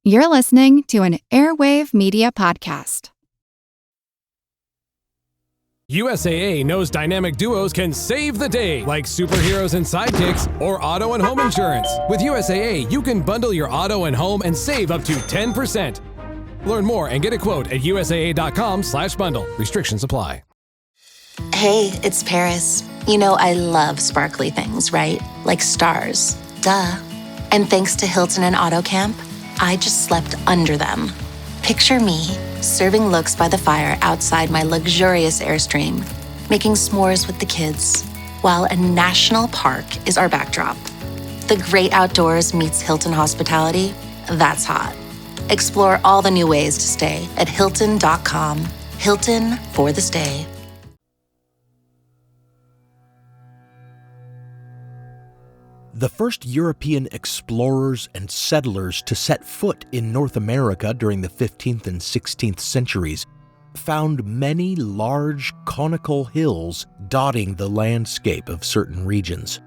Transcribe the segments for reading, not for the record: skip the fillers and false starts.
You're listening to an Airwave Media Podcast. USAA knows dynamic duos can save the day, like superheroes and sidekicks or auto and home insurance. With USAA, you can bundle your auto and home and save up to 10%. Learn more and get a quote at usaa.com/bundle. Restrictions apply. Hey, it's Paris. You know I love sparkly things, right? Like stars. Duh. And thanks to Hilton and AutoCamp, I just slept under them. Picture me, serving looks by the fire outside my luxurious Airstream, making s'mores with the kids, while a national park is our backdrop. The great outdoors meets Hilton hospitality. That's hot. Explore all the new ways to stay at Hilton.com. Hilton for the stay. The first European explorers and settlers to set foot in North America during the 15th and 16th centuries found many large conical hills dotting the landscape of certain regions.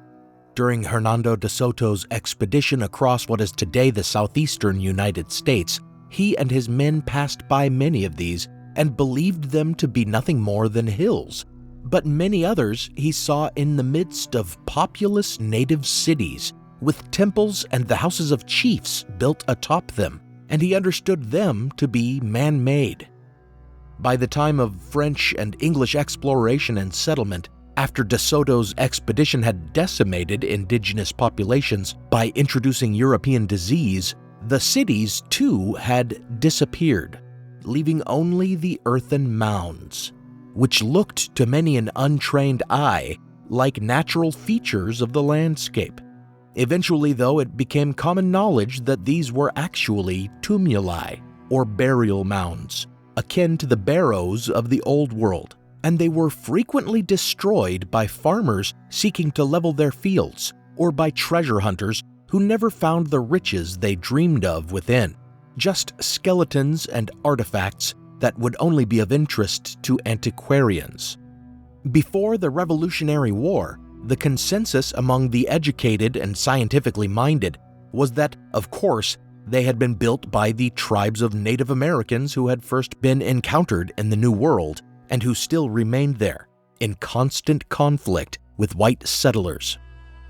During Hernando de Soto's expedition across what is today the southeastern United States, he and his men passed by many of these and believed them to be nothing more than hills. But many others he saw in the midst of populous native cities, with temples and the houses of chiefs built atop them, and he understood them to be man-made. By the time of French and English exploration and settlement, after de Soto's expedition had decimated indigenous populations by introducing European disease, the cities too had disappeared, leaving only the earthen mounds, which looked to many an untrained eye like natural features of the landscape. Eventually, though, it became common knowledge that these were actually tumuli, or burial mounds, akin to the barrows of the Old World, and they were frequently destroyed by farmers seeking to level their fields, or by treasure hunters who never found the riches they dreamed of within, just skeletons and artifacts that would only be of interest to antiquarians. Before the Revolutionary War, the consensus among the educated and scientifically minded was that, of course, they had been built by the tribes of Native Americans who had first been encountered in the New World and who still remained there, in constant conflict with white settlers.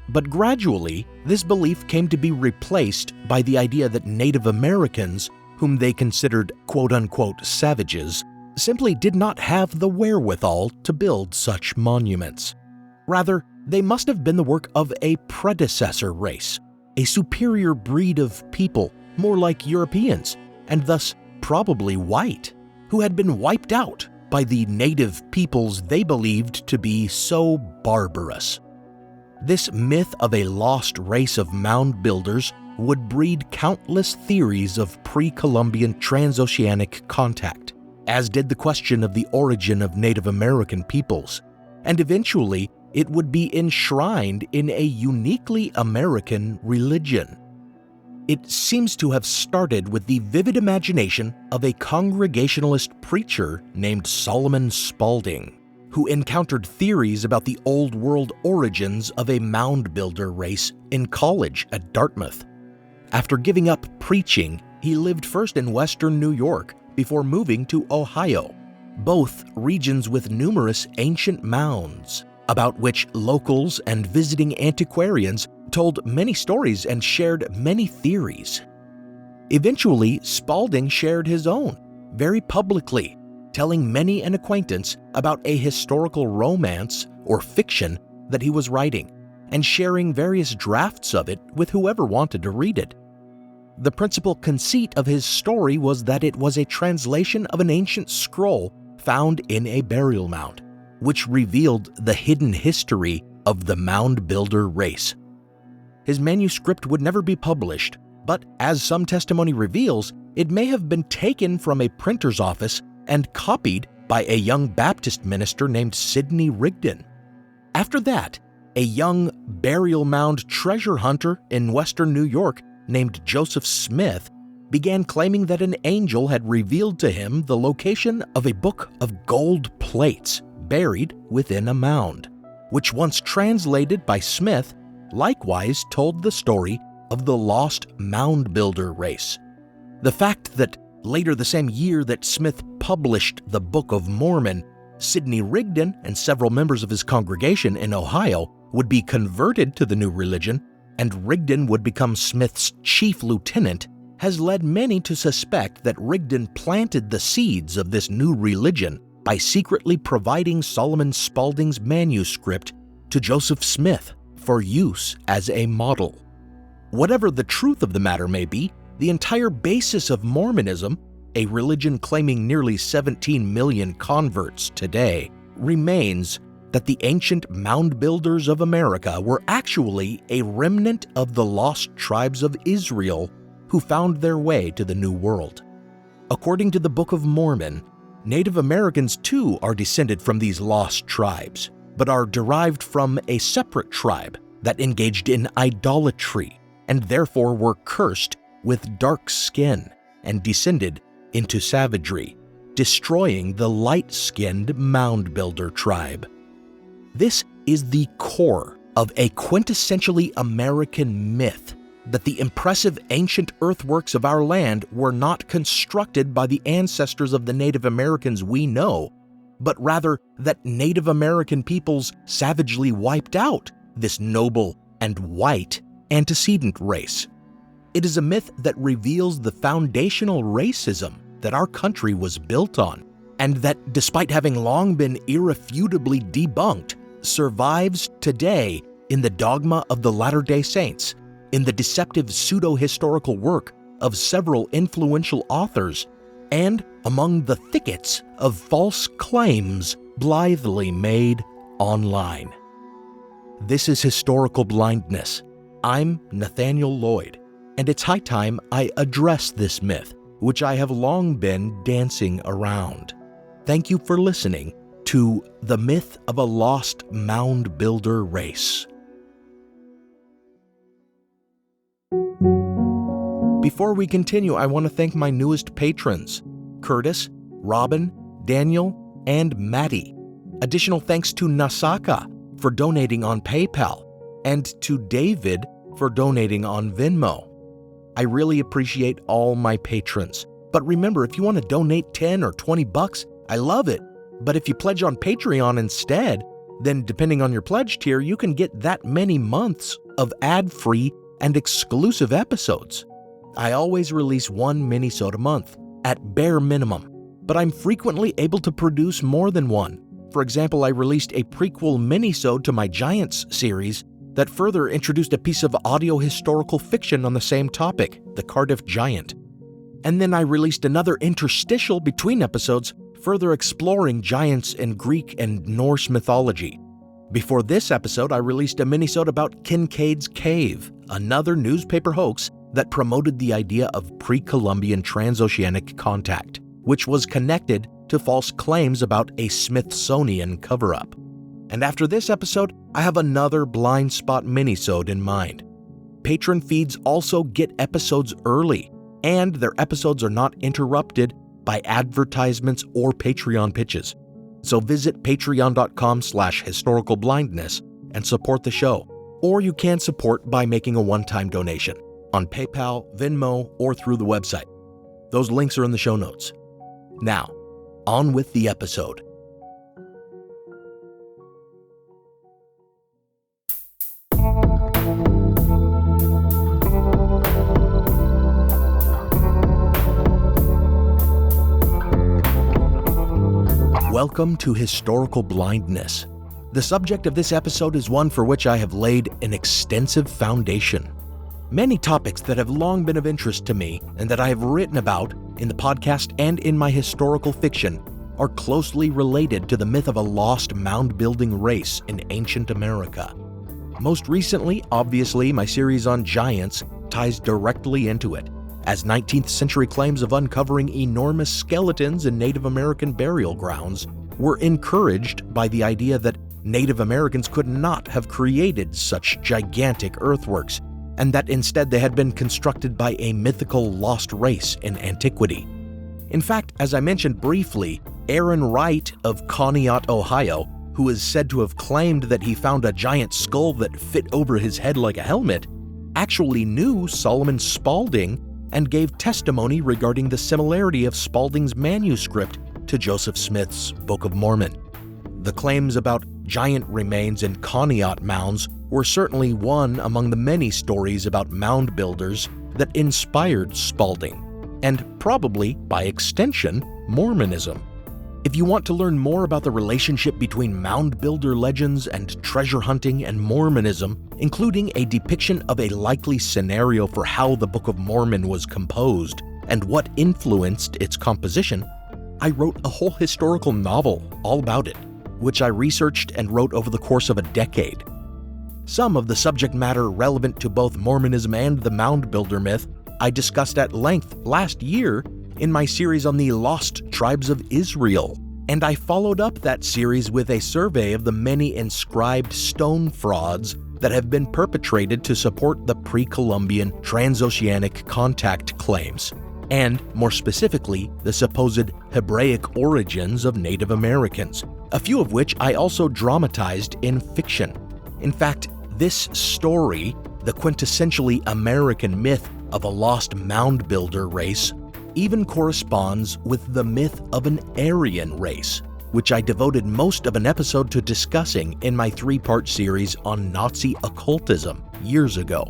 But gradually, this belief came to be replaced by the idea that Native Americans, whom they considered quote-unquote savages, simply did not have the wherewithal to build such monuments. Rather, they must have been the work of a predecessor race, a superior breed of people, more like Europeans, and thus probably white, who had been wiped out by the native peoples they believed to be so barbarous. This myth of a lost race of mound builders would breed countless theories of pre-Columbian transoceanic contact, as did the question of the origin of Native American peoples, and eventually it would be enshrined in a uniquely American religion. It seems to have started with the vivid imagination of a Congregationalist preacher named Solomon Spaulding, who encountered theories about the Old World origins of a mound builder race in college at Dartmouth. After giving up preaching, he lived first in western New York before moving to Ohio, both regions with numerous ancient mounds, about which locals and visiting antiquarians told many stories and shared many theories. Eventually, Spaulding shared his own, very publicly, telling many an acquaintance about a historical romance or fiction that he was writing, and sharing various drafts of it with whoever wanted to read it. The principal conceit of his story was that it was a translation of an ancient scroll found in a burial mound, which revealed the hidden history of the mound builder race. His manuscript would never be published, but as some testimony reveals, it may have been taken from a printer's office and copied by a young Baptist minister named Sidney Rigdon. After that, a young burial mound treasure hunter in western New York named Joseph Smith began claiming that an angel had revealed to him the location of a book of gold plates buried within a mound, which once translated by Smith likewise told the story of the lost mound builder race. The fact that later the same year that Smith published the Book of Mormon, Sidney Rigdon and several members of his congregation in Ohio would be converted to the new religion, and Rigdon would become Smith's chief lieutenant, has led many to suspect that Rigdon planted the seeds of this new religion by secretly providing Solomon Spaulding's manuscript to Joseph Smith for use as a model. Whatever the truth of the matter may be, the entire basis of Mormonism, a religion claiming nearly 17 million converts today, remains that the ancient mound builders of America were actually a remnant of the lost tribes of Israel who found their way to the New World. According to the Book of Mormon, Native Americans too are descended from these lost tribes, but are derived from a separate tribe that engaged in idolatry and therefore were cursed with dark skin and descended into savagery, destroying the light-skinned mound builder tribe. This is the core of a quintessentially American myth that the impressive ancient earthworks of our land were not constructed by the ancestors of the Native Americans we know, but rather that Native American peoples savagely wiped out this noble and white antecedent race. It is a myth that reveals the foundational racism that our country was built on, and that, despite having long been irrefutably debunked, survives today in the dogma of the Latter-day Saints, in the deceptive pseudo-historical work of several influential authors, and among the thickets of false claims blithely made online. This is Historical Blindness. I'm Nathaniel Lloyd, and it's high time I address this myth, which I have long been dancing around. Thank you for listening to The Myth of a Lost Mound Builder Race. Before we continue, I want to thank my newest patrons, Curtis, Robin, Daniel, and Maddie. Additional thanks to Nasaka for donating on PayPal, and to David for donating on Venmo. I really appreciate all my patrons. But remember, if you want to donate 10 or 20 bucks, I love it. But if you pledge on Patreon instead, then depending on your pledge tier, you can get that many months of ad-free and exclusive episodes. I always release one minisode a month, at bare minimum, but I'm frequently able to produce more than one. For example, I released a prequel minisode to my Giants series that further introduced a piece of audio historical fiction on the same topic, the Cardiff Giant. And then I released another interstitial between episodes, further exploring giants in Greek and Norse mythology. Before this episode, I released a minisode about Kincaid's Cave, another newspaper hoax that promoted the idea of pre-Columbian transoceanic contact, which was connected to false claims about a Smithsonian cover-up. And after this episode, I have another blind spot minisode in mind. Patron feeds also get episodes early, and their episodes are not interrupted by advertisements or Patreon pitches. So visit patreon.com/historicalblindness and support the show. Or you can support by making a one-time donation on PayPal, Venmo, or through the website. Those links are in the show notes. Now, on with the episode. Welcome to Historical Blindness. The subject of this episode is one for which I have laid an extensive foundation. Many topics that have long been of interest to me and that I have written about in the podcast and in my historical fiction are closely related to the myth of a lost mound-building race in ancient America. Most recently, obviously, my series on giants ties directly into it, as 19th century claims of uncovering enormous skeletons in Native American burial grounds were encouraged by the idea that Native Americans could not have created such gigantic earthworks, and that instead they had been constructed by a mythical lost race in antiquity. In fact, as I mentioned briefly, Aaron Wright of Conneaut, Ohio, who is said to have claimed that he found a giant skull that fit over his head like a helmet, actually knew Solomon Spaulding and gave testimony regarding the similarity of Spalding's manuscript to Joseph Smith's Book of Mormon. The claims about giant remains in Conneaut mounds were certainly one among the many stories about mound builders that inspired Spalding, and probably, by extension, Mormonism. If you want to learn more about the relationship between mound builder legends and treasure hunting and Mormonism, including a depiction of a likely scenario for how the Book of Mormon was composed and what influenced its composition, I wrote a whole historical novel all about it, which I researched and wrote over the course of a decade. Some of the subject matter relevant to both Mormonism and the mound builder myth I discussed at length last year in my series on the Lost Tribes of Israel, and I followed up that series with a survey of the many inscribed stone frauds that have been perpetrated to support the pre-Columbian transoceanic contact claims, and more specifically, the supposed Hebraic origins of Native Americans, a few of which I also dramatized in fiction. In fact, this story, the quintessentially American myth of a lost mound builder race, even corresponds with the myth of an Aryan race, which I devoted most of an episode to discussing in my 3-part series on Nazi occultism years ago.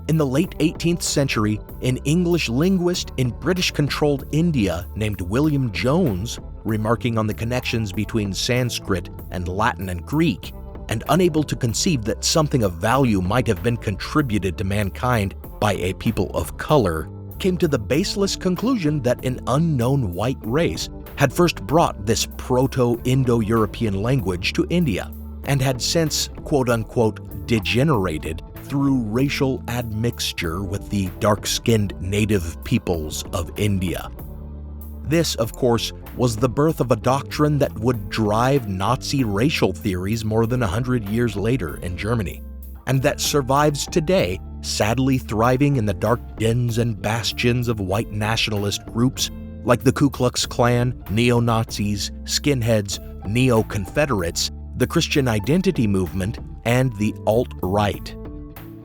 In the late 18th century, an English linguist in British-controlled India named William Jones, remarking on the connections between Sanskrit and Latin and Greek, and unable to conceive that something of value might have been contributed to mankind by a people of color, came to the baseless conclusion that an unknown white race had first brought this Proto-Indo-European language to India, and had since, quote-unquote, degenerated through racial admixture with the dark-skinned native peoples of India. This, of course, was the birth of a doctrine that would drive Nazi racial theories more than 100 years later in Germany, and that survives today, sadly thriving in the dark dens and bastions of white nationalist groups like the Ku Klux Klan, neo-Nazis, skinheads, neo-Confederates, the Christian Identity Movement, and the alt-right.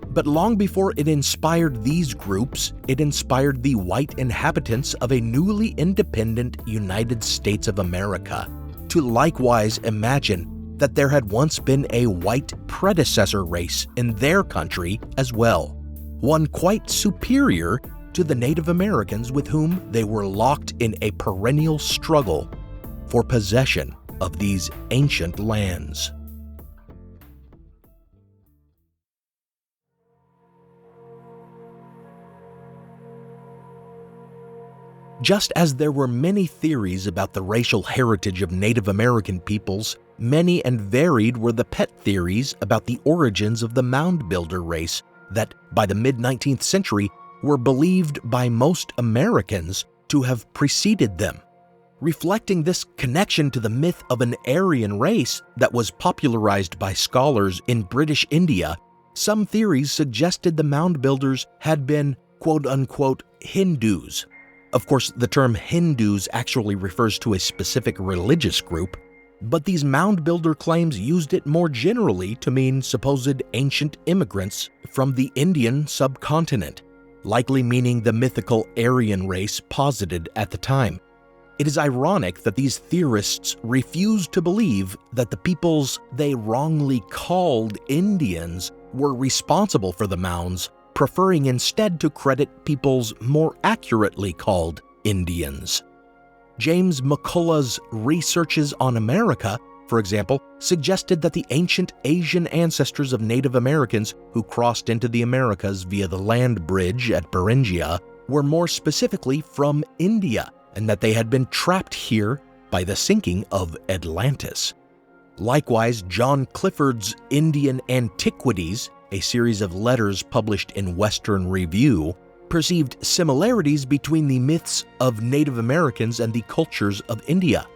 But long before it inspired these groups, it inspired the white inhabitants of a newly independent United States of America to likewise imagine that there had once been a white predecessor race in their country as well, one quite superior to the Native Americans with whom they were locked in a perennial struggle for possession of these ancient lands. Just as there were many theories about the racial heritage of Native American peoples, many and varied were the pet theories about the origins of the mound builder race that, by the mid-19th century, were believed by most Americans to have preceded them. Reflecting this connection to the myth of an Aryan race that was popularized by scholars in British India, some theories suggested the mound builders had been, quote-unquote, Hindus. Of course, the term Hindus actually refers to a specific religious group, but these mound builder claims used it more generally to mean supposed ancient immigrants from the Indian subcontinent, likely meaning the mythical Aryan race posited at the time. It is ironic that these theorists refused to believe that the peoples they wrongly called Indians were responsible for the mounds, preferring instead to credit peoples more accurately called Indians. James McCullough's Researches on America, for example, suggested that the ancient Asian ancestors of Native Americans who crossed into the Americas via the land bridge at Beringia were more specifically from India, and that they had been trapped here by the sinking of Atlantis. Likewise, John Clifford's Indian Antiquities, a series of letters published in Western Review, perceived similarities between the myths of Native Americans and the cultures of India.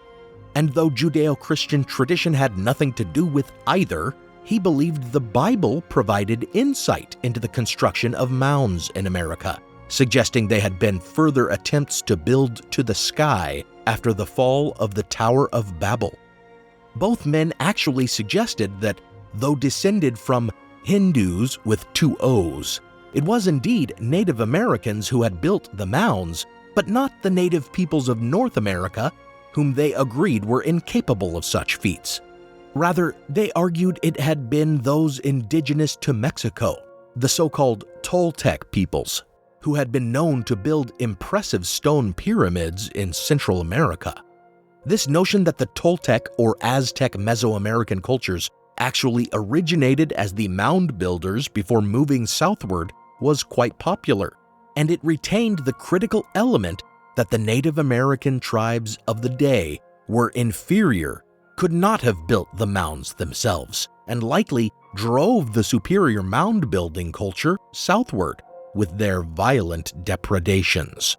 And though Judeo-Christian tradition had nothing to do with either, he believed the Bible provided insight into the construction of mounds in America, suggesting they had been further attempts to build to the sky after the fall of the Tower of Babel. Both men actually suggested that, though descended from Hindus with 2 O's, It was indeed Native Americans who had built the mounds, but not the native peoples of North America, whom they agreed were incapable of such feats. Rather, they argued it had been those indigenous to Mexico, the so-called Toltec peoples, who had been known to build impressive stone pyramids in Central America. This notion that the Toltec or Aztec Mesoamerican cultures actually originated as the mound builders before moving southward was quite popular, and it retained the critical element that the Native American tribes of the day were inferior, could not have built the mounds themselves, and likely drove the superior mound-building culture southward with their violent depredations.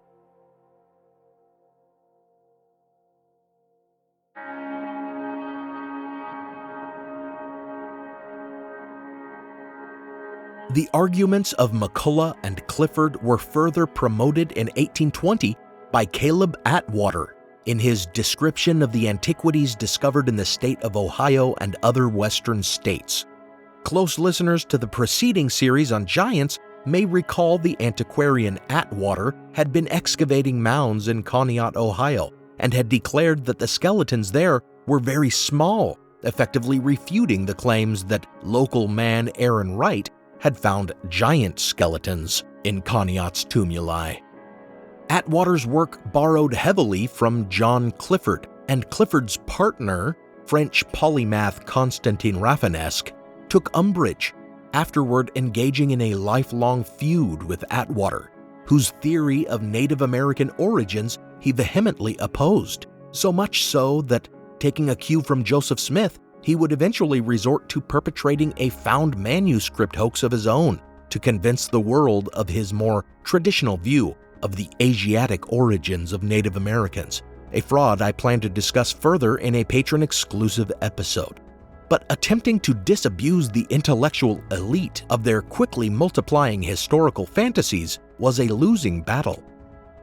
The arguments of McCullough and Clifford were further promoted in 1820 by Caleb Atwater in his description of the antiquities discovered in the state of Ohio and other western states. Close listeners to the preceding series on giants may recall the antiquarian Atwater had been excavating mounds in Conneaut, Ohio, and had declared that the skeletons there were very small, effectively refuting the claims that local man Aaron Wright had found giant skeletons in Conneaut's tumuli. Atwater's work borrowed heavily from John Clifford, and Clifford's partner, French polymath Constantin Rafinesque, took umbrage, afterward engaging in a lifelong feud with Atwater, whose theory of Native American origins he vehemently opposed, so much so that, taking a cue from Joseph Smith, he would eventually resort to perpetrating a found manuscript hoax of his own to convince the world of his more traditional view of the Asiatic origins of Native Americans, a fraud I plan to discuss further in a patron-exclusive episode. But attempting to disabuse the intellectual elite of their quickly multiplying historical fantasies was a losing battle.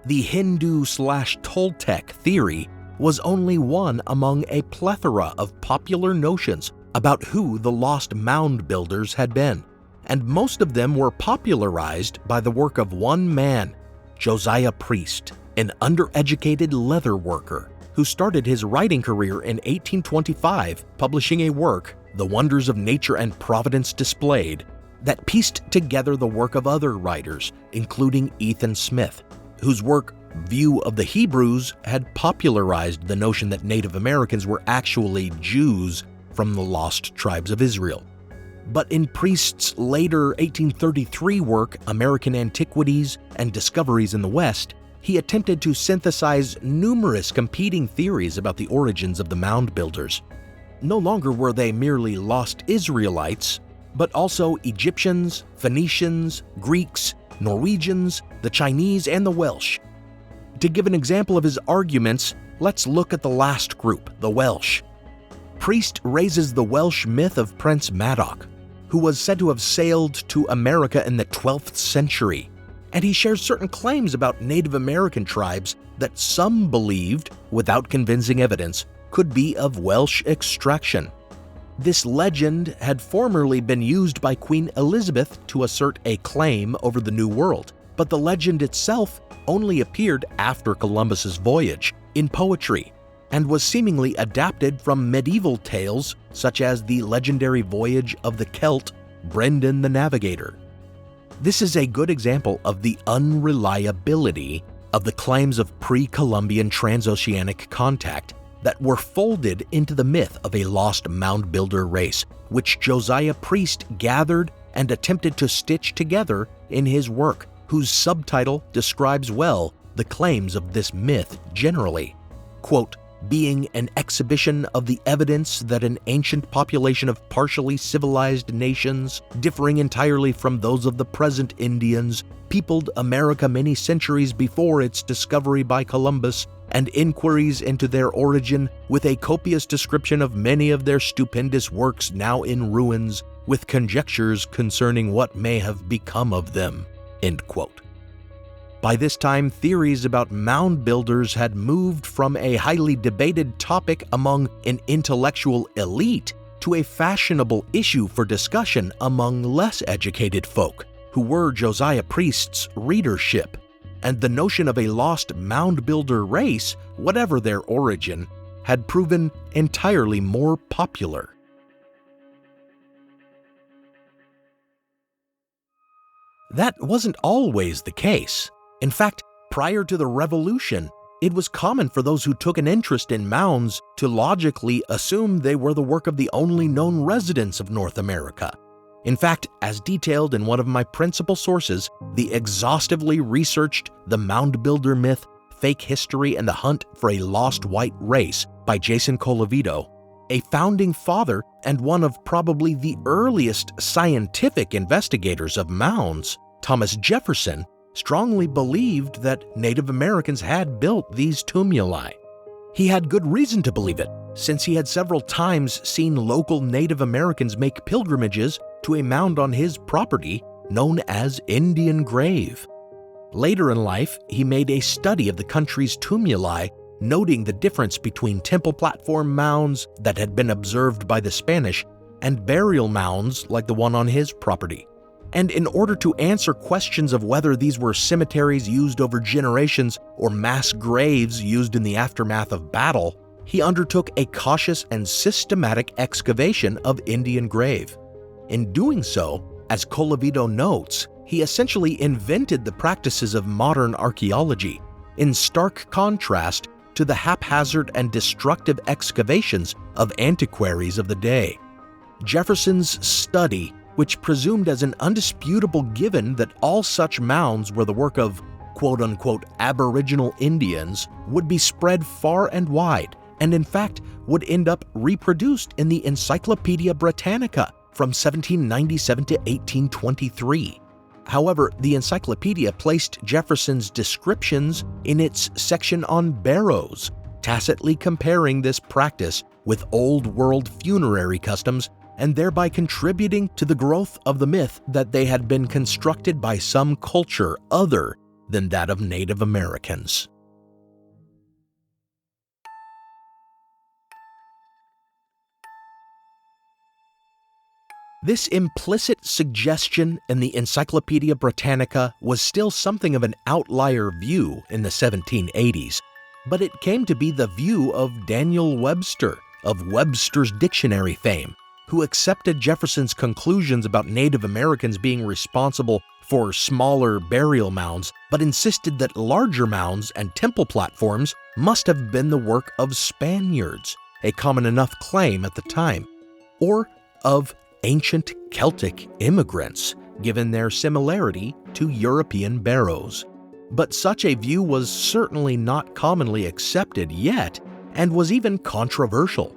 The Hindu/Toltec theory was only one among a plethora of popular notions about who the lost mound builders had been, and most of them were popularized by the work of one man, Josiah Priest, an undereducated leather worker who started his writing career in 1825 publishing a work, The Wonders of Nature and Providence Displayed, that pieced together the work of other writers, including Ethan Smith, whose work View of the Hebrews had popularized the notion that Native Americans were actually Jews from the lost tribes of Israel. But in Priest's later 1833 work, American Antiquities and Discoveries in the West, he attempted to synthesize numerous competing theories about the origins of the mound builders. No longer were they merely lost Israelites, but also Egyptians, Phoenicians, Greeks, Norwegians, the Chinese, and the Welsh. To give an example of his arguments, let's look at the last group, the Welsh. Priest raises the Welsh myth of Prince Madoc, who was said to have sailed to America in the 12th century, and he shares certain claims about Native American tribes that some believed, without convincing evidence, could be of Welsh extraction. This legend had formerly been used by Queen Elizabeth to assert a claim over the New World, but the legend itself only appeared after Columbus's voyage in poetry and was seemingly adapted from medieval tales such as the legendary voyage of the Celt Brendan the Navigator. This is a good example of the unreliability of the claims of pre-Columbian transoceanic contact that were folded into the myth of a lost mound builder race, which Josiah Priest gathered and attempted to stitch together in his work, whose subtitle describes well the claims of this myth generally. Quote, being an exhibition of the evidence that an ancient population of partially civilized nations, differing entirely from those of the present Indians, peopled America many centuries before its discovery by Columbus, and inquiries into their origin, with a copious description of many of their stupendous works now in ruins, with conjectures concerning what may have become of them. End quote. By this time, theories about mound builders had moved from a highly debated topic among an intellectual elite to a fashionable issue for discussion among less educated folk, who were Josiah Priest's readership, and the notion of a lost mound builder race, whatever their origin, had proven entirely more popular. That wasn't always the case. In fact, prior to the Revolution, it was common for those who took an interest in mounds to logically assume they were the work of the only known residents of North America. In fact, as detailed in one of my principal sources, the exhaustively researched The Mound Builder Myth, Fake History, and the Hunt for a Lost White Race by Jason Colavito, a founding father and one of probably the earliest scientific investigators of mounds, Thomas Jefferson, strongly believed that Native Americans had built these tumuli. He had good reason to believe it, since he had several times seen local Native Americans make pilgrimages to a mound on his property known as Indian Grave. Later in life, he made a study of the country's tumuli, noting the difference between temple platform mounds that had been observed by the Spanish and burial mounds like the one on his property. And in order to answer questions of whether these were cemeteries used over generations or mass graves used in the aftermath of battle, he undertook a cautious and systematic excavation of Indian Grave. In doing so, as Colavito notes, he essentially invented the practices of modern archaeology, in stark contrast to the haphazard and destructive excavations of antiquaries of the day. Jefferson's study, which presumed as an undisputable given that all such mounds were the work of quote-unquote Aboriginal Indians, would be spread far and wide, and in fact would end up reproduced in the Encyclopedia Britannica from 1797 to 1823. However, the encyclopedia placed Jefferson's descriptions in its section on barrows, tacitly comparing this practice with Old World funerary customs and thereby contributing to the growth of the myth that they had been constructed by some culture other than that of Native Americans. This implicit suggestion in the Encyclopedia Britannica was still something of an outlier view in the 1780s, but it came to be the view of Daniel Webster, of Webster's Dictionary fame, who accepted Jefferson's conclusions about Native Americans being responsible for smaller burial mounds, but insisted that larger mounds and temple platforms must have been the work of Spaniards, a common enough claim at the time, or of ancient Celtic immigrants, given their similarity to European barrows. But such a view was certainly not commonly accepted yet, and was even controversial.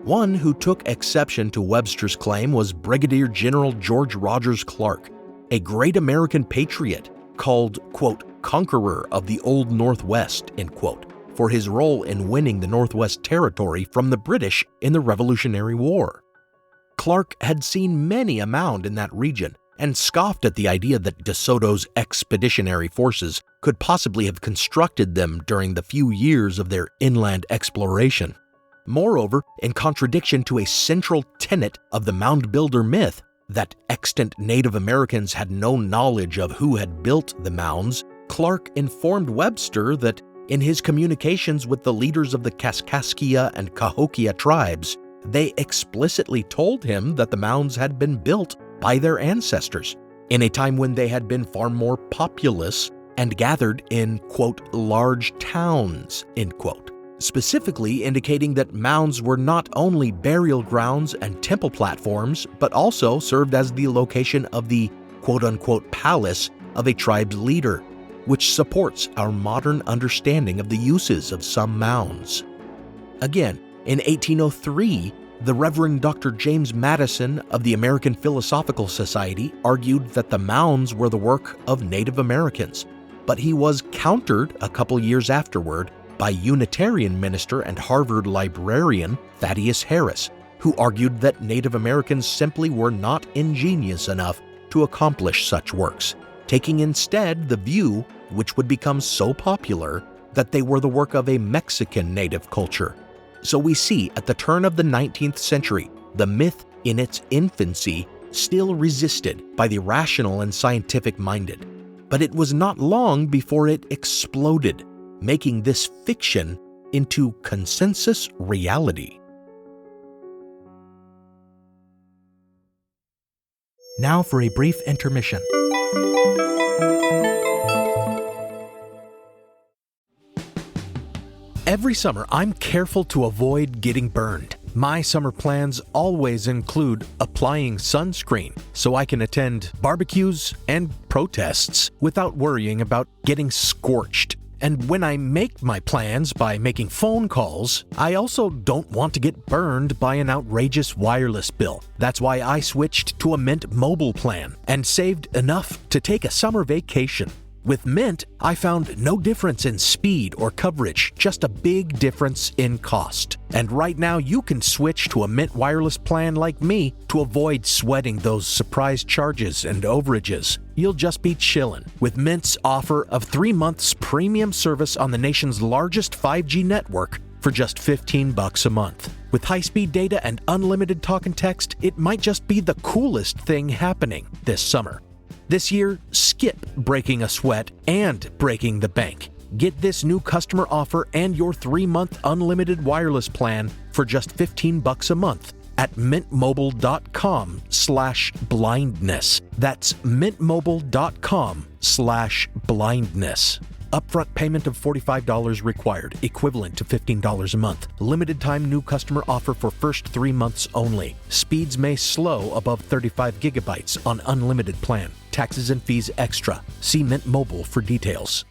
One who took exception to Webster's claim was Brigadier General George Rogers Clark, a great American patriot called, quote, conqueror of the Old Northwest, end quote, for his role in winning the Northwest Territory from the British in the Revolutionary War. Clark had seen many a mound in that region and scoffed at the idea that De Soto's expeditionary forces could possibly have constructed them during the few years of their inland exploration. Moreover, in contradiction to a central tenet of the mound builder myth, that extant Native Americans had no knowledge of who had built the mounds, Clark informed Webster that in his communications with the leaders of the Kaskaskia and Cahokia tribes, they explicitly told him that the mounds had been built by their ancestors in a time when they had been far more populous and gathered in, quote, large towns, end quote, specifically indicating that mounds were not only burial grounds and temple platforms, but also served as the location of the, quote-unquote, palace of a tribe's leader, which supports our modern understanding of the uses of some mounds. Again, in 1803, the Reverend Dr. James Madison of the American Philosophical Society argued that the mounds were the work of Native Americans, but he was countered a couple years afterward by Unitarian minister and Harvard librarian Thaddeus Harris, who argued that Native Americans simply were not ingenious enough to accomplish such works, taking instead the view, which would become so popular, that they were the work of a Mexican native culture. So we see at the turn of the 19th century, the myth in its infancy still resisted by the rational and scientific-minded. But it was not long before it exploded, making this fiction into consensus reality. Now for a brief intermission. Every summer, I'm careful to avoid getting burned. My summer plans always include applying sunscreen so I can attend barbecues and protests without worrying about getting scorched. And when I make my plans by making phone calls, I also don't want to get burned by an outrageous wireless bill. That's why I switched to a Mint Mobile plan and saved enough to take a summer vacation. With Mint, I found no difference in speed or coverage, just a big difference in cost. And right now you can switch to a Mint wireless plan like me to avoid sweating those surprise charges and overages. You'll just be chillin' with Mint's offer of 3 months premium service on the nation's largest 5G network for just $15 a month. With high-speed data and unlimited talk and text, it might just be the coolest thing happening this summer. This year, skip breaking a sweat and breaking the bank. Get this new customer offer and your 3-month unlimited wireless plan for just $15 a month at mintmobile.com/blindness. That's mintmobile.com/blindness. Upfront payment of $45 required, equivalent to $15 a month. Limited time new customer offer for first 3 months only. Speeds may slow above 35 gigabytes on unlimited plan. Taxes and fees extra. See Mint Mobile for details.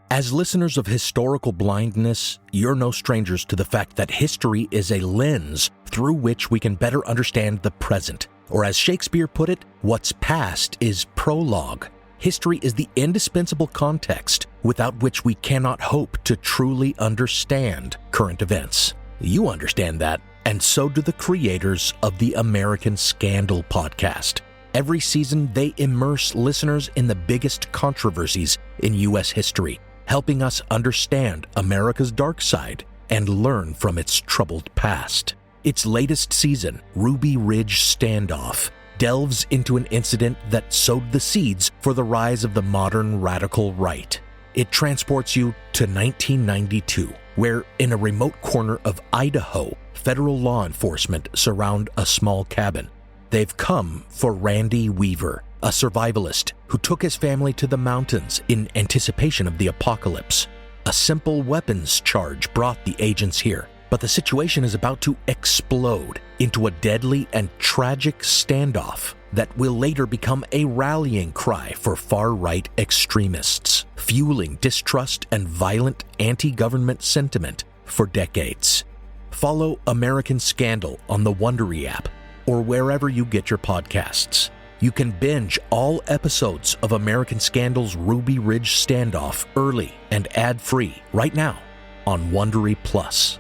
As listeners of Historical Blindness, you're no strangers to the fact that history is a lens through which we can better understand the present. Or as Shakespeare put it, what's past is prologue. History is the indispensable context without which we cannot hope to truly understand current events. You understand that, and so do the creators of the American Scandal podcast. Every season, they immerse listeners in the biggest controversies in U.S. history, helping us understand America's dark side and learn from its troubled past. Its latest season, Ruby Ridge Standoff, delves into an incident that sowed the seeds for the rise of the modern radical right. It transports you to 1992, where in a remote corner of Idaho, federal law enforcement surround a small cabin. They've come for Randy Weaver, a survivalist who took his family to the mountains in anticipation of the apocalypse. A simple weapons charge brought the agents here, but the situation is about to explode into a deadly and tragic standoff that will later become a rallying cry for far-right extremists, fueling distrust and violent anti-government sentiment for decades. Follow American Scandal on the Wondery app or wherever you get your podcasts. You can binge all episodes of American Scandal's Ruby Ridge Standoff early and ad-free right now on Wondery Plus.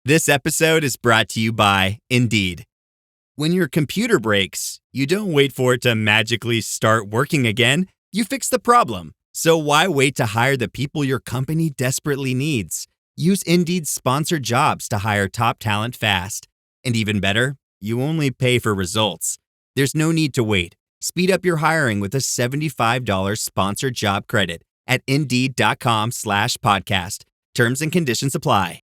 This episode is brought to you by Indeed. When your computer breaks, you don't wait for it to magically start working again. You fix the problem. So why wait to hire the people your company desperately needs? Use Indeed's sponsored jobs to hire top talent fast. And even better, you only pay for results. There's no need to wait. Speed up your hiring with a $75 sponsored job credit at Indeed.com/podcast. Terms and conditions apply.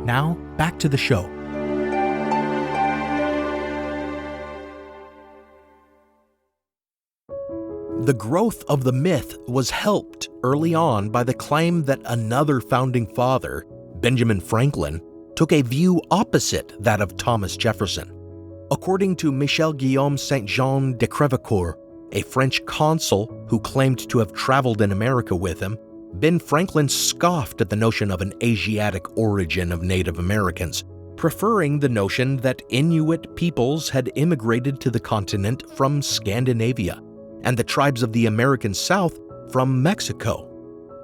Now, back to the show. The growth of the myth was helped early on by the claim that another founding father, Benjamin Franklin, took a view opposite that of Thomas Jefferson. According to Michel Guillaume Saint-Jean de Crevecoeur, a French consul who claimed to have traveled in America with him, Ben Franklin scoffed at the notion of an Asiatic origin of Native Americans, preferring the notion that Inuit peoples had immigrated to the continent from Scandinavia, and the tribes of the American South from Mexico.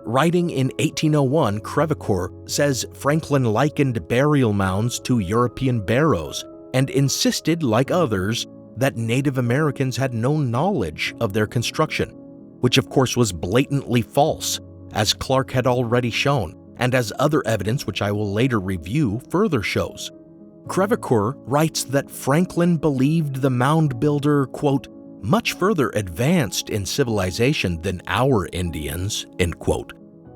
Writing in 1801, Crevecoeur says Franklin likened burial mounds to European barrows and insisted, like others, that Native Americans had no knowledge of their construction, which of course was blatantly false, as Clark had already shown, and as other evidence which I will later review further shows. Crevecoeur writes that Franklin believed the mound builder, quote, much further advanced in civilization than our Indians, end quote,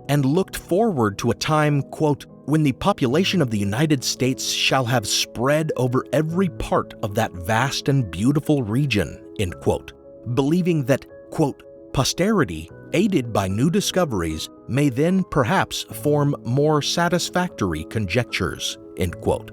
and looked forward to a time, quote, when the population of the United States shall have spread over every part of that vast and beautiful region, end quote, believing that, quote, posterity, aided by new discoveries, may then perhaps form more satisfactory conjectures, end quote.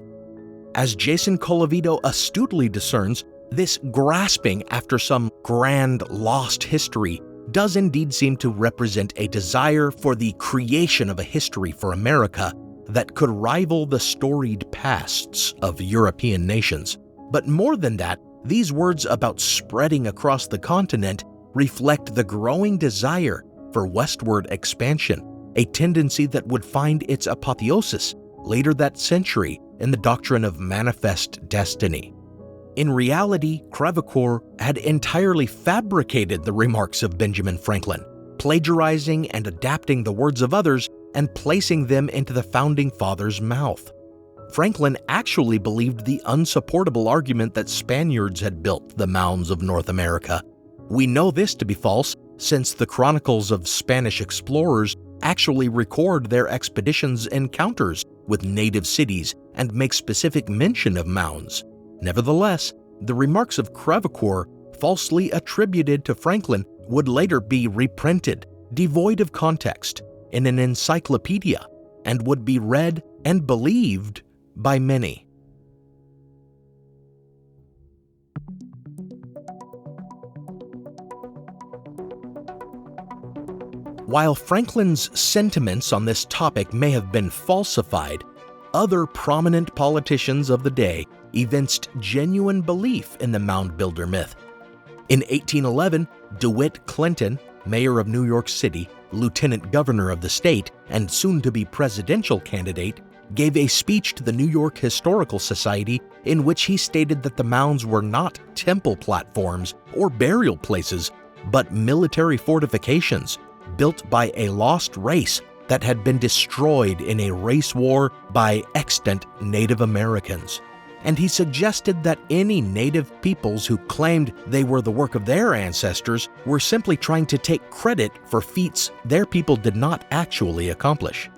As Jason Colavito astutely discerns, this grasping after some grand lost history does indeed seem to represent a desire for the creation of a history for America that could rival the storied pasts of European nations. But more than that, these words about spreading across the continent reflect the growing desire for westward expansion, a tendency that would find its apotheosis later that century in the doctrine of manifest destiny. In reality, Crevecoeur had entirely fabricated the remarks of Benjamin Franklin, plagiarizing and adapting the words of others and placing them into the Founding Fathers' mouth. Franklin actually believed the unsupportable argument that Spaniards had built the mounds of North America. We know this to be false, since the chronicles of Spanish explorers actually record their expeditions' encounters with native cities and make specific mention of mounds. Nevertheless, the remarks of Crevecoeur, falsely attributed to Franklin, would later be reprinted, devoid of context, in an encyclopedia, and would be read and believed by many. While Franklin's sentiments on this topic may have been falsified, other prominent politicians of the day evinced genuine belief in the mound builder myth. In 1811, DeWitt Clinton, mayor of New York City, lieutenant governor of the state, and soon-to-be presidential candidate, gave a speech to the New York Historical Society in which he stated that the mounds were not temple platforms or burial places, but military fortifications built by a lost race that had been destroyed in a race war by extant Native Americans. And he suggested that any native peoples who claimed they were the work of their ancestors were simply trying to take credit for feats their people did not actually accomplish.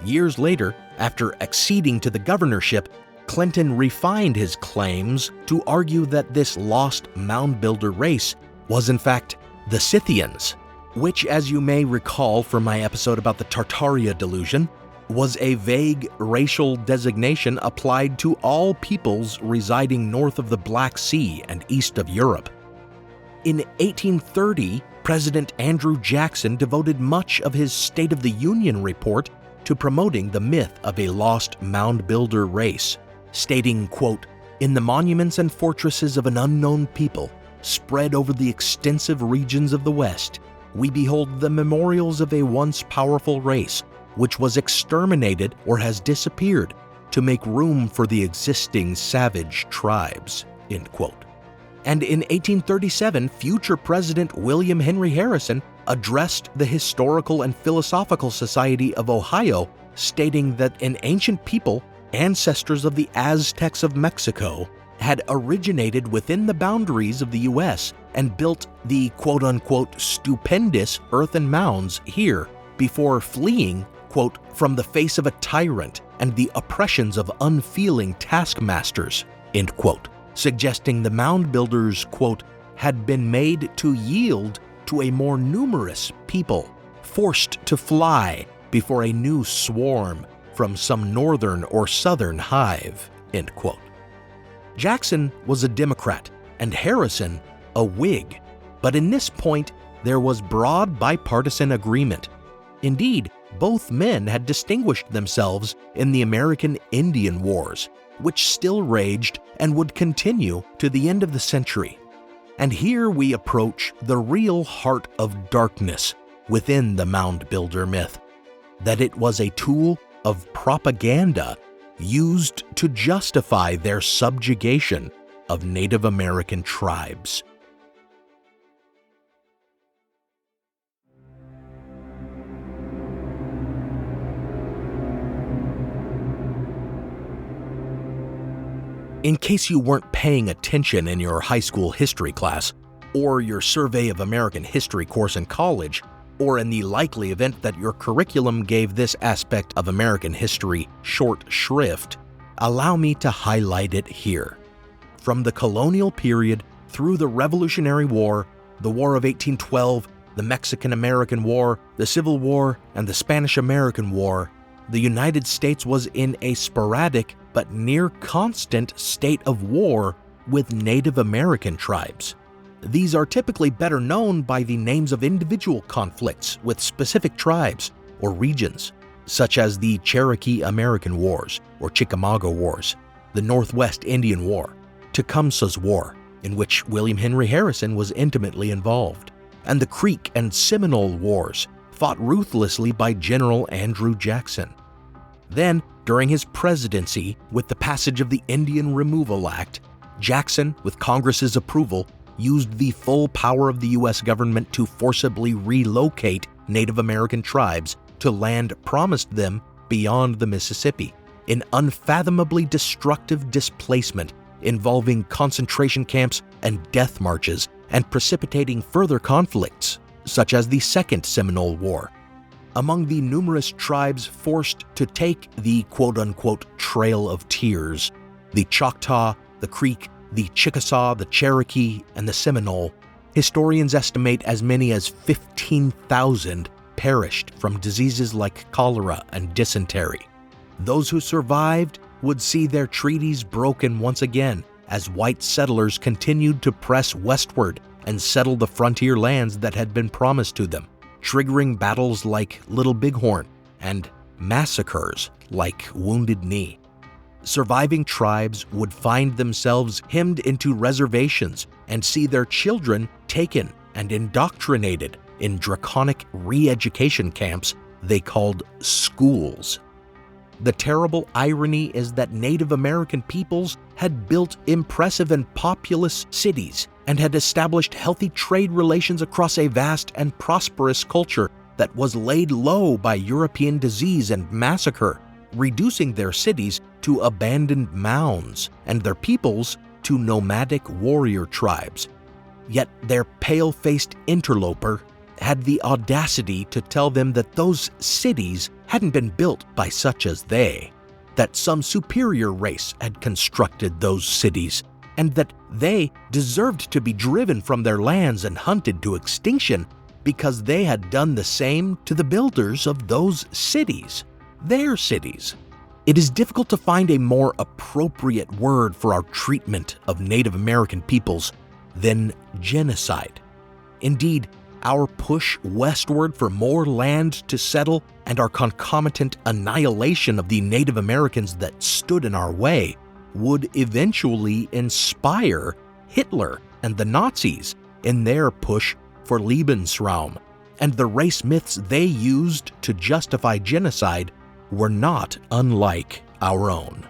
Years later, after acceding to the governorship, Clinton refined his claims to argue that this lost mound builder race was in fact the Scythians, which, as you may recall from my episode about the Tartaria delusion, was a vague racial designation applied to all peoples residing north of the Black Sea and east of Europe. In 1830, President Andrew Jackson devoted much of his State of the Union report to promoting the myth of a lost mound builder race, stating, quote, "In the monuments and fortresses of an unknown people, spread over the extensive regions of the West, we behold the memorials of a once powerful race, which was exterminated or has disappeared to make room for the existing savage tribes," end quote. And in 1837, future President William Henry Harrison addressed the Historical and Philosophical Society of Ohio, stating that an ancient people, ancestors of the Aztecs of Mexico, had originated within the boundaries of the U.S. and built the quote-unquote stupendous earthen mounds here before fleeing, quote, "from the face of a tyrant and the oppressions of unfeeling taskmasters," end quote, suggesting the mound builders, quote, had been made to yield to a more numerous people, forced to fly before a new swarm from some northern or southern hive, end quote. Jackson was a Democrat and Harrison a Whig, but in this point there was broad bipartisan agreement. Indeed, both men had distinguished themselves in the American Indian Wars, which still raged and would continue to the end of the century. And here we approach the real heart of darkness within the mound builder myth, that it was a tool of propaganda used to justify their subjugation of Native American tribes. In case you weren't paying attention in your high school history class, or your Survey of American History course in college, or in the likely event that your curriculum gave this aspect of American history short shrift, allow me to highlight it here. From the colonial period through the Revolutionary War, the War of 1812, the Mexican-American War, the Civil War, and the Spanish-American War, the United States was in a sporadic but near constant state of war with Native American tribes. These are typically better known by the names of individual conflicts with specific tribes or regions, such as the Cherokee American Wars or Chickamauga Wars, the Northwest Indian War, Tecumseh's War, in which William Henry Harrison was intimately involved, and the Creek and Seminole Wars, fought ruthlessly by General Andrew Jackson. Then, during his presidency, with the passage of the Indian Removal Act, Jackson, with Congress's approval, used the full power of the U.S. government to forcibly relocate Native American tribes to land promised them beyond the Mississippi, in unfathomably destructive displacement involving concentration camps and death marches and precipitating further conflicts, such as the Second Seminole War. Among the numerous tribes forced to take the quote-unquote Trail of Tears, the Choctaw, the Creek, the Chickasaw, the Cherokee, and the Seminole, historians estimate as many as 15,000 perished from diseases like cholera and dysentery. Those who survived would see their treaties broken once again as white settlers continued to press westward and settle the frontier lands that had been promised to them, triggering battles like Little Bighorn and massacres like Wounded Knee. Surviving tribes would find themselves hemmed into reservations and see their children taken and indoctrinated in draconic re-education camps they called schools. The terrible irony is that Native American peoples had built impressive and populous cities and had established healthy trade relations across a vast and prosperous culture that was laid low by European disease and massacre, reducing their cities to abandoned mounds and their peoples to nomadic warrior tribes. Yet their pale-faced interloper had the audacity to tell them that those cities hadn't been built by such as they, that some superior race had constructed those cities, and that they deserved to be driven from their lands and hunted to extinction because they had done the same to the builders of those cities, their cities. It is difficult to find a more appropriate word for our treatment of Native American peoples than genocide. Indeed, our push westward for more land to settle and our concomitant annihilation of the Native Americans that stood in our way would eventually inspire Hitler and the Nazis in their push for Lebensraum, and the race myths they used to justify genocide were not unlike our own.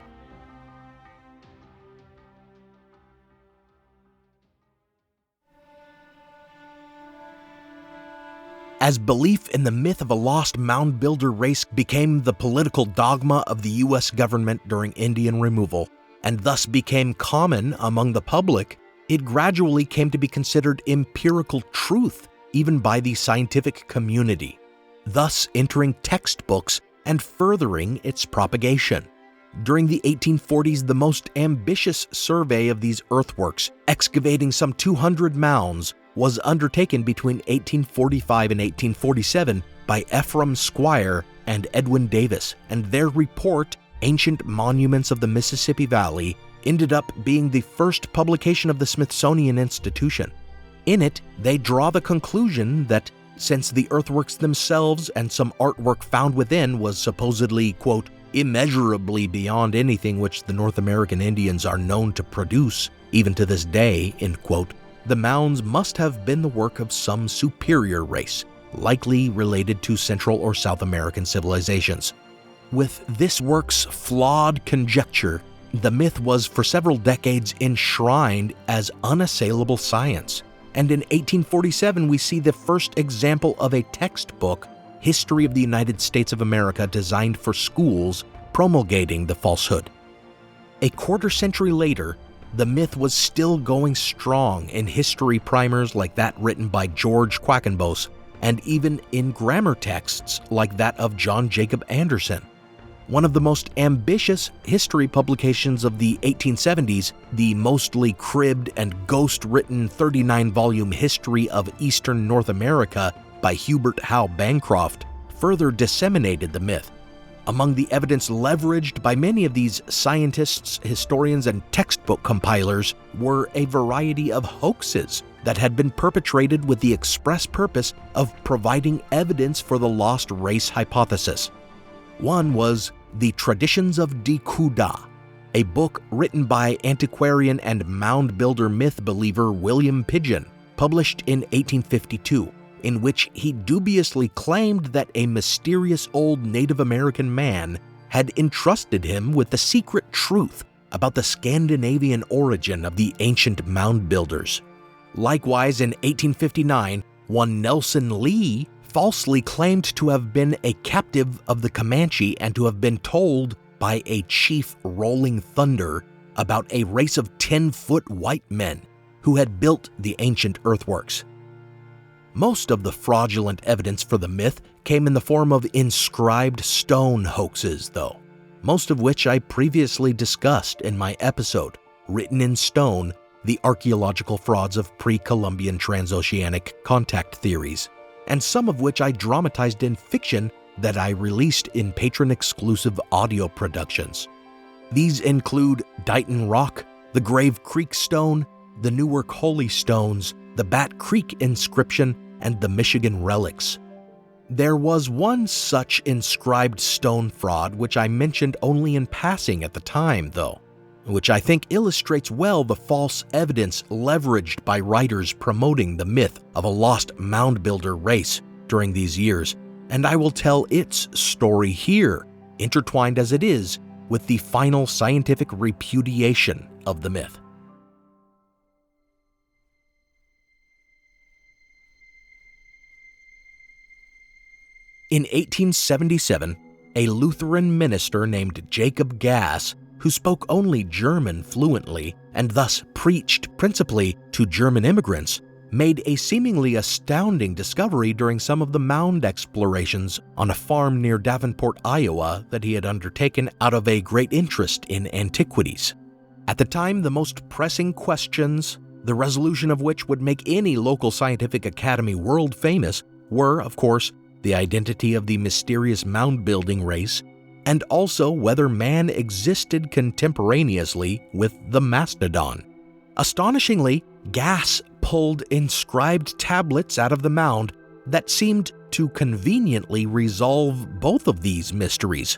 As belief in the myth of a lost mound builder race became the political dogma of the U.S. government during Indian removal, and thus became common among the public, it gradually came to be considered empirical truth even by the scientific community, thus entering textbooks and furthering its propagation. During the 1840s, the most ambitious survey of these earthworks, excavating some 200 mounds, was undertaken between 1845 and 1847 by Ephraim Squire and Edwin Davis, and their report, Ancient Monuments of the Mississippi Valley, ended up being the first publication of the Smithsonian Institution. In it, they draw the conclusion that since the earthworks themselves and some artwork found within was supposedly, quote, immeasurably beyond anything which the North American Indians are known to produce, even to this day, end quote, the mounds must have been the work of some superior race, likely related to Central or South American civilizations. With this work's flawed conjecture, the myth was for several decades enshrined as unassailable science, and in 1847 we see the first example of a textbook, History of the United States of America, designed for schools, promulgating the falsehood. A quarter-century later, the myth was still going strong in history primers like that written by George Quackenbos, and even in grammar texts like that of John Jacob Anderson. One of the most ambitious history publications of the 1870s, the mostly cribbed and ghost-written 39-volume History of Eastern North America by Hubert Howe Bancroft, further disseminated the myth. Among the evidence leveraged by many of these scientists, historians, and textbook compilers were a variety of hoaxes that had been perpetrated with the express purpose of providing evidence for the lost race hypothesis. One was The Traditions of Dikuda, a book written by antiquarian and mound builder myth believer William Pidgeon, published in 1852, in which he dubiously claimed that a mysterious old Native American man had entrusted him with the secret truth about the Scandinavian origin of the ancient mound builders. Likewise, in 1859, one Nelson Lee falsely claimed to have been a captive of the Comanche and to have been told by a chief Rolling Thunder about a race of 10-foot white men who had built the ancient earthworks. Most of the fraudulent evidence for the myth came in the form of inscribed stone hoaxes, though, most of which I previously discussed in my episode, Written in Stone, The Archaeological Frauds of Pre-Columbian Transoceanic Contact Theories, and some of which I dramatized in fiction that I released in patron-exclusive audio productions. These include Dighton Rock, the Grave Creek Stone, the Newark Holy Stones, the Bat Creek Inscription, and the Michigan Relics. There was one such inscribed stone fraud which I mentioned only in passing at the time, though, which I think illustrates well the false evidence leveraged by writers promoting the myth of a lost mound builder race during these years, and I will tell its story here, intertwined as it is with the final scientific repudiation of the myth. In 1877, a Lutheran minister named Jacob Gass, who spoke only German fluently and thus preached principally to German immigrants, made a seemingly astounding discovery during some of the mound explorations on a farm near Davenport, Iowa, that he had undertaken out of a great interest in antiquities. At the time, the most pressing questions, the resolution of which would make any local scientific academy world famous, were, of course, the identity of the mysterious mound-building race, and also whether man existed contemporaneously with the mastodon. Astonishingly, Gass pulled inscribed tablets out of the mound that seemed to conveniently resolve both of these mysteries.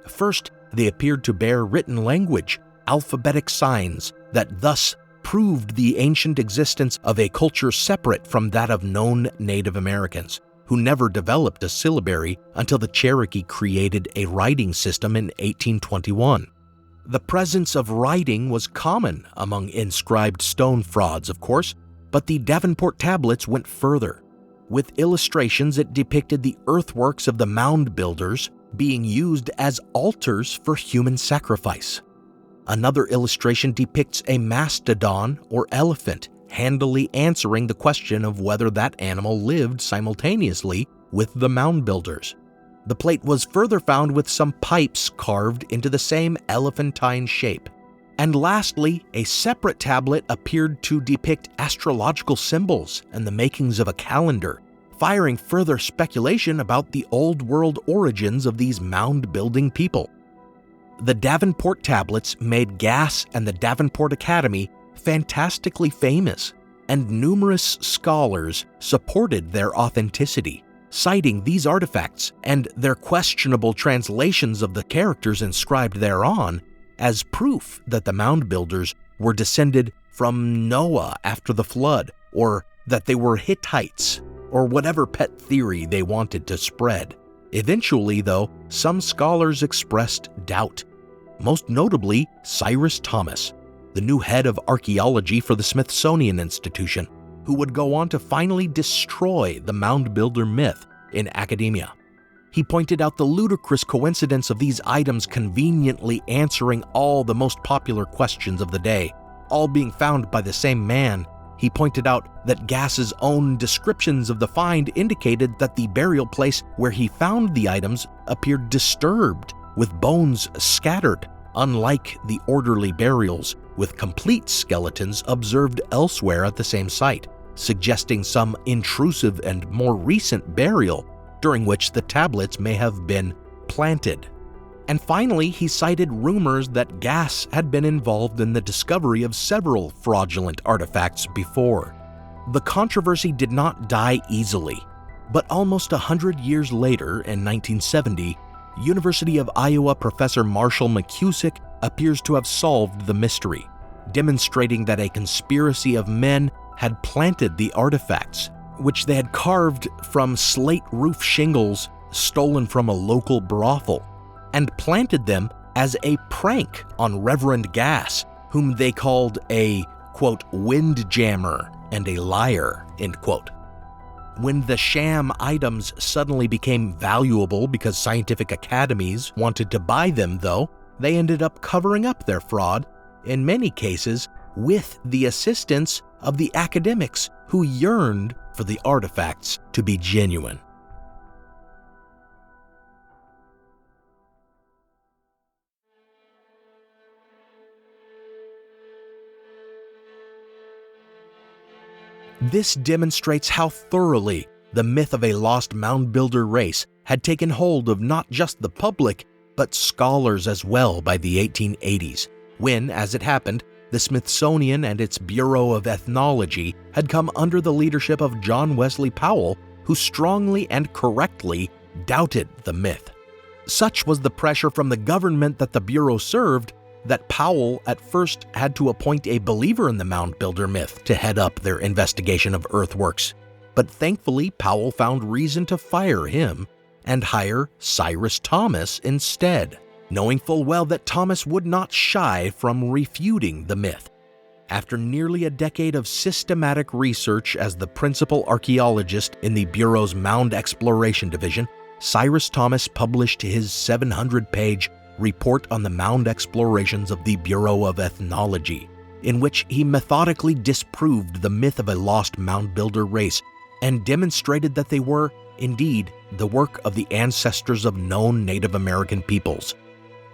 First, they appeared to bear written language, alphabetic signs, that thus proved the ancient existence of a culture separate from that of known Native Americans, who never developed a syllabary until the Cherokee created a writing system in 1821. The presence of writing was common among inscribed stone frauds, of course, but the Davenport tablets went further. With illustrations, it depicted the earthworks of the mound builders being used as altars for human sacrifice. Another illustration depicts a mastodon or elephant handily answering the question of whether that animal lived simultaneously with the mound builders. The plate was further found with some pipes carved into the same elephantine shape. And lastly, a separate tablet appeared to depict astrological symbols and the makings of a calendar, firing further speculation about the old world origins of these mound-building people. The Davenport tablets made Gass and the Davenport Academy fantastically famous, and numerous scholars supported their authenticity, citing these artifacts and their questionable translations of the characters inscribed thereon as proof that the mound builders were descended from Noah after the flood, or that they were Hittites, or whatever pet theory they wanted to spread. Eventually, though, some scholars expressed doubt, most notably Cyrus Thomas, the new head of archaeology for the Smithsonian Institution, who would go on to finally destroy the mound builder myth in academia. He pointed out the ludicrous coincidence of these items conveniently answering all the most popular questions of the day, all being found by the same man. He pointed out that Gass's own descriptions of the find indicated that the burial place where he found the items appeared disturbed, with bones scattered, unlike the orderly burials with complete skeletons observed elsewhere at the same site, suggesting some intrusive and more recent burial during which the tablets may have been planted. And finally, he cited rumors that Gass had been involved in the discovery of several fraudulent artifacts before. The controversy did not die easily, but almost 100 years later, in 1970, University of Iowa professor Marshall McCusick appears to have solved the mystery, demonstrating that a conspiracy of men had planted the artifacts, which they had carved from slate roof shingles stolen from a local brothel, and planted them as a prank on Reverend Gass, whom they called a, quote, windjammer and a liar, end quote. When the sham items suddenly became valuable because scientific academies wanted to buy them, though, they ended up covering up their fraud, in many cases with the assistance of the academics who yearned for the artifacts to be genuine. This demonstrates how thoroughly the myth of a lost mound builder race had taken hold of not just the public, but scholars as well by the 1880s, when, as it happened, the Smithsonian and its Bureau of Ethnology had come under the leadership of John Wesley Powell, who strongly and correctly doubted the myth. Such was the pressure from the government that the Bureau served that Powell at first had to appoint a believer in the mound builder myth to head up their investigation of earthworks. But thankfully, Powell found reason to fire him and hire Cyrus Thomas instead, knowing full well that Thomas would not shy from refuting the myth. After nearly a decade of systematic research as the principal archaeologist in the Bureau's Mound Exploration Division, Cyrus Thomas published his 700-page Report on the Mound Explorations of the Bureau of Ethnology, in which he methodically disproved the myth of a lost mound builder race and demonstrated that they were, indeed, the work of the ancestors of known Native American peoples.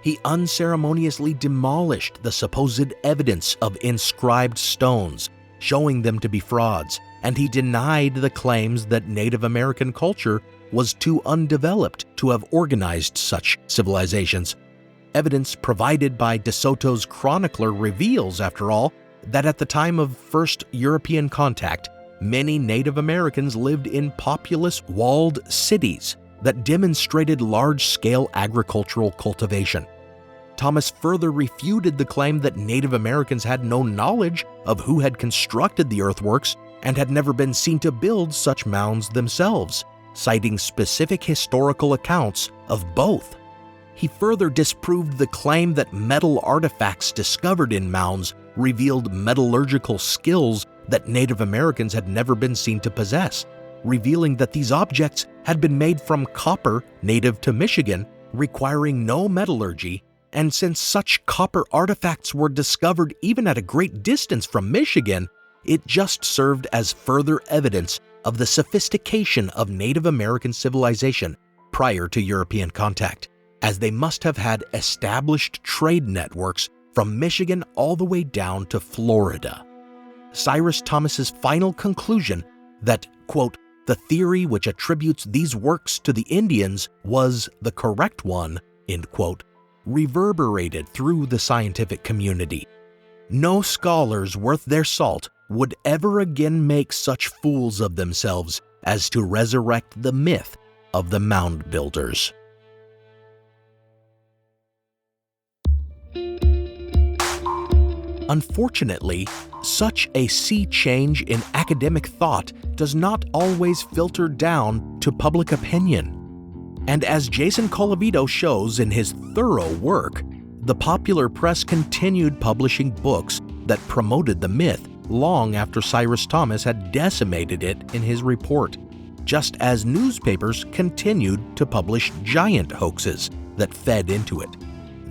He unceremoniously demolished the supposed evidence of inscribed stones, showing them to be frauds, and he denied the claims that Native American culture was too undeveloped to have organized such civilizations. Evidence provided by De Soto's chronicler reveals, after all, that at the time of first European contact, many Native Americans lived in populous walled cities that demonstrated large-scale agricultural cultivation. Thomas further refuted the claim that Native Americans had no knowledge of who had constructed the earthworks and had never been seen to build such mounds themselves, citing specific historical accounts of both. He further disproved the claim that metal artifacts discovered in mounds revealed metallurgical skills that Native Americans had never been seen to possess, revealing that these objects had been made from copper native to Michigan, requiring no metallurgy, and since such copper artifacts were discovered even at a great distance from Michigan, it just served as further evidence of the sophistication of Native American civilization prior to European contact, as they must have had established trade networks from Michigan all the way down to Florida. Cyrus Thomas's final conclusion that, quote, the theory which attributes these works to the Indians was the correct one, end quote, reverberated through the scientific community. No scholars worth their salt would ever again make such fools of themselves as to resurrect the myth of the mound builders. Unfortunately, such a sea change in academic thought does not always filter down to public opinion. And as Jason Colavito shows in his thorough work, the popular press continued publishing books that promoted the myth long after Cyrus Thomas had decimated it in his report. just as newspapers continued to publish giant hoaxes that fed into it.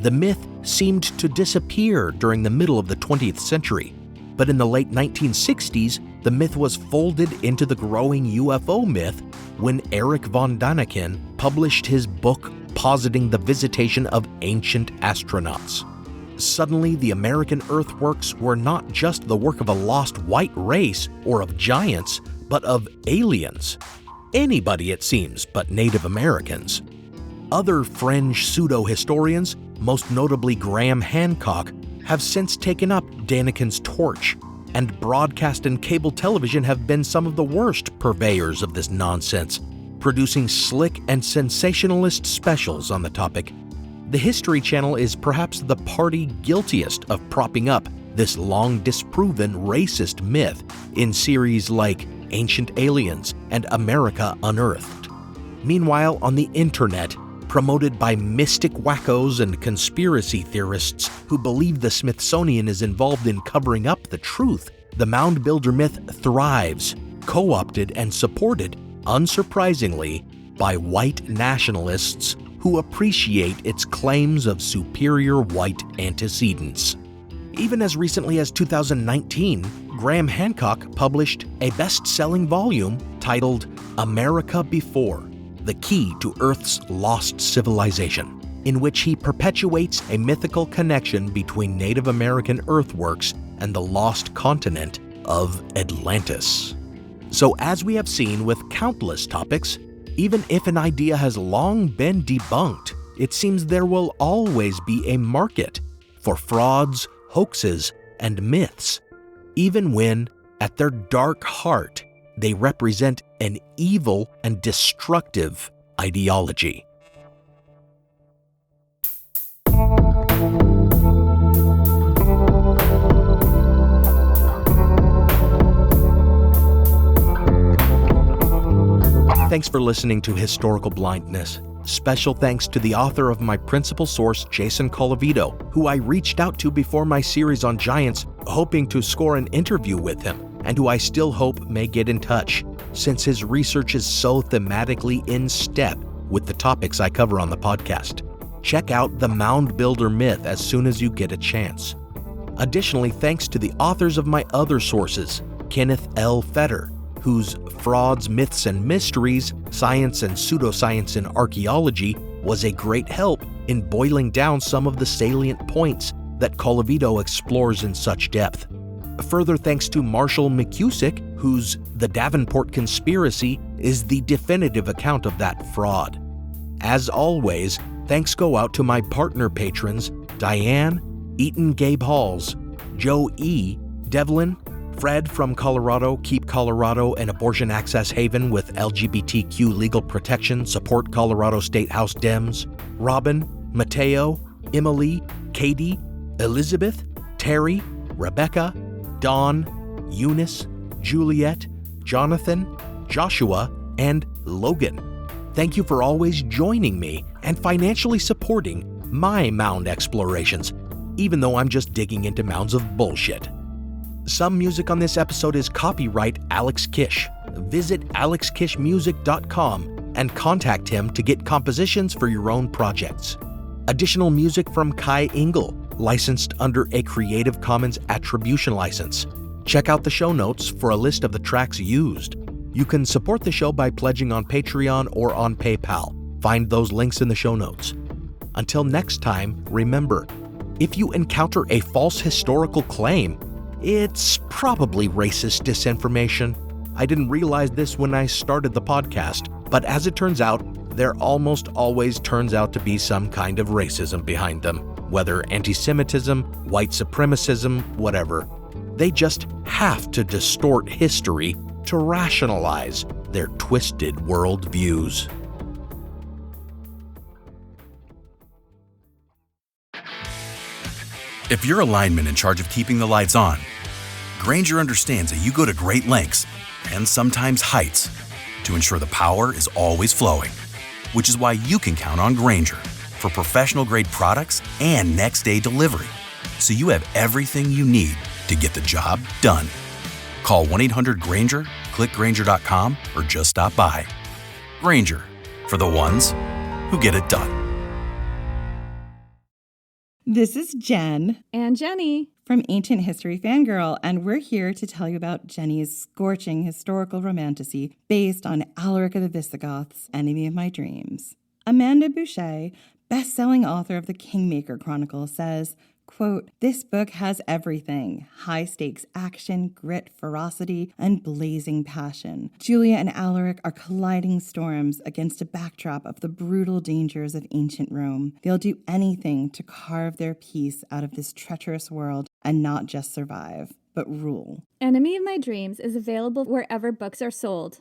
The myth seemed to disappear during the middle of the 20th century, but in the late 1960s, the myth was folded into the growing UFO myth when Erich von Däniken published his book positing the visitation of ancient astronauts. Suddenly, the American earthworks were not just the work of a lost white race or of giants, but of aliens. Anybody, it seems, but Native Americans. Other fringe pseudo-historians, most notably Graham Hancock, have since taken up Däniken's torch, and broadcast and cable television have been some of the worst purveyors of this nonsense, producing slick and sensationalist specials on the topic. The History Channel is perhaps the party guiltiest of propping up this long disproven racist myth in series like Ancient Aliens and America Unearthed. Meanwhile, on the internet, promoted by mystic wackos and conspiracy theorists who believe the Smithsonian is involved in covering up the truth, the mound builder myth thrives, co-opted and supported, unsurprisingly, by white nationalists who appreciate its claims of superior white antecedents. Even as recently as 2019, Graham Hancock published a best-selling volume titled America Before: The Key to Earth's Lost Civilization, in which he perpetuates a mythical connection between Native American earthworks and the lost continent of Atlantis. So as we have seen with countless topics, even if an idea has long been debunked, it seems there will always be a market for frauds, hoaxes, and myths, even when, at their dark heart, they represent an evil and destructive ideology. Thanks for listening to Historical Blindness. Special thanks to the author of my principal source, Jason Colavito, who I reached out to before my series on giants, hoping to score an interview with him, and who I still hope may get in touch, since his research is so thematically in step with the topics I cover on the podcast. Check out the Mound Builder myth as soon as you get a chance. Additionally, thanks to the authors of my other sources, Kenneth L. Fetter, whose Frauds, Myths, and Mysteries, Science and Pseudoscience in Archaeology was a great help in boiling down some of the salient points that Colavito explores in such depth. Further thanks to Marshall McCusick, whose The Davenport Conspiracy is the definitive account of that fraud. As always, thanks go out to my partner patrons, Diane, Eaton Gabe Halls, Joe E., Devlin, Fred from Colorado, Keep Colorado, an abortion access haven with LGBTQ legal protection, support Colorado State House Dems, Robin, Mateo, Emily, Katie, Elizabeth, Terry, Rebecca, Dawn, Eunice, Juliet, Jonathan, Joshua, and Logan. Thank you for always joining me and financially supporting my mound explorations, even though I'm just digging into mounds of bullshit. Some music on this episode is copyright Alex Kish. Visit alexkishmusic.com and contact him to get compositions for your own projects. Additional music from Kai Engel, licensed under a Creative Commons Attribution license. Check out the show notes for a list of the tracks used. You can support the show by pledging on Patreon or on PayPal. Find those links in the show notes. Until next time, remember, if you encounter a false historical claim, it's probably racist disinformation. I didn't realize this when I started the podcast, but as it turns out, there almost always turns out to be some kind of racism behind them, whether anti-Semitism, white supremacism, whatever. They just have to distort history to rationalize their twisted worldviews. If you're a lineman in charge of keeping the lights on, Grainger understands that you go to great lengths, and sometimes heights, to ensure the power is always flowing. Which is why you can count on Grainger for professional-grade products and next-day delivery, so you have everything you need to get the job done. Call 1-800-GRAINGER click Grainger.com or just stop by. Grainger, for the ones who get it done. This is Jen and Jenny from Ancient History Fangirl, and we're here to tell you about Jenny's scorching historical romantasy based on Alaric of the Visigoths, Enemy of My Dreams. Amanda Boucher, best-selling author of the Kingmaker Chronicle, says, quote, "This book has everything: high-stakes action, grit, ferocity, and blazing passion. Julia and Alaric are colliding storms against a backdrop of the brutal dangers of ancient Rome. They'll do anything to carve their piece out of this treacherous world and not just survive, but rule." Enemy of My Dreams is available wherever books are sold.